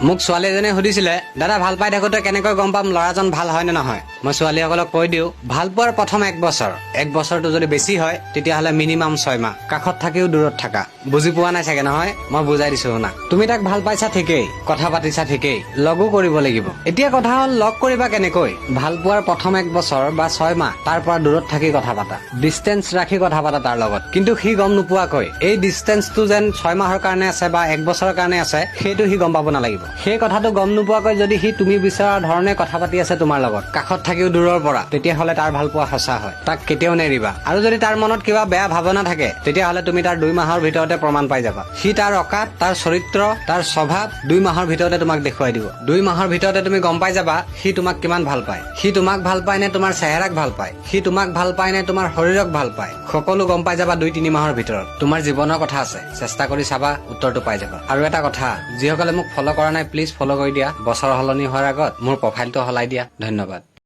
মোক ছোৱালী এজনে সুধিছিলে, দাদা ভাল পাই থাকোতে কেনেকৈ গম পাম ল'ৰাজন ভাল হয় নে নহয়? মই ছোৱালীসকলক কৈ দিওঁ, ভাল পোৱাৰ প্ৰথম 1 বছৰ, 1 বছৰটো যদি বেছি হয় তেতিয়াহ'লে মিনিমাম 6 মাহ। কাষত থাকিও দূৰত থাকা। বুজি পোৱা নাই চাগে নহয়? মই বুজাই দিছো শুনা। তুমি তাক ভাল পাইছা ঠিকেই, কথা পাতিছা ঠিকেই, লগো কৰিব লাগিব। এতিয়া কথা হ'ল লগ কৰিবা কেনেকৈ? ভাল পোৱাৰ প্ৰথম 1 বছৰ বা 6 মাহ তাৰ পৰা দূৰত থাকি কথা পাতা, ডিষ্টেন্স ৰাখি কথা পাতা তাৰ লগত। কিন্তু সি গম নোপোৱাকৈ এই ডিষ্টেন্সটো যেন 6 মাহৰ কাৰণে আছে বা 1 বছৰৰ কাৰণে আছে সেইটো সি গম পাব নালাগিব। সেই কথাটো গম নোপোৱাকৈ যদি সি তুমি বিচৰা ধৰণে কথা পাতি আছে তোমাৰ লগত, কাষত থাকিও দূৰৰ পৰা, তেতিয়াহ'লে তাৰ ভাল পোৱা সঁচা হয়। তাক কেতিয়াও নেৰিবা। আৰু যদি তাৰ মনত কিবা বেয়া ভাৱনা থাকে তেতিয়াহ'লে তুমি তাৰ 2 মাহৰ ভিতৰতে প্ৰমাণ পাই যাবা। সি তাৰ অকাত, তাৰ চৰিত্ৰ, তাৰ স্বভাৱ 2 মাহৰ ভিতৰতে তোমাক দেখুৱাই দিব। 2 মাহৰ ভিতৰতে তুমি গম পাই যাবা সি তোমাক কিমান ভাল পায়। সি তোমাক ভাল পায় নে তোমাৰ চেহেৰাক ভাল পায়, সি তোমাক ভাল পায় নে তোমাৰ শৰীৰক ভাল পায়, সকলো গম পাই যাবা 2-3 মাহৰ ভিতৰত। তোমাৰ জীৱনৰ কথা আছে, চেষ্টা কৰি চাবা, উত্তৰটো পাই যাবা। আৰু এটা কথা, যিসকলে মোক ফ'ল' কৰা নাই প্লিজ ফ'ল' কৰি দিয়া। বছৰ সলনি হোৱাৰ আগত মোৰ প্ৰফাইলটো সলাই দিয়া। ধন্যবাদ।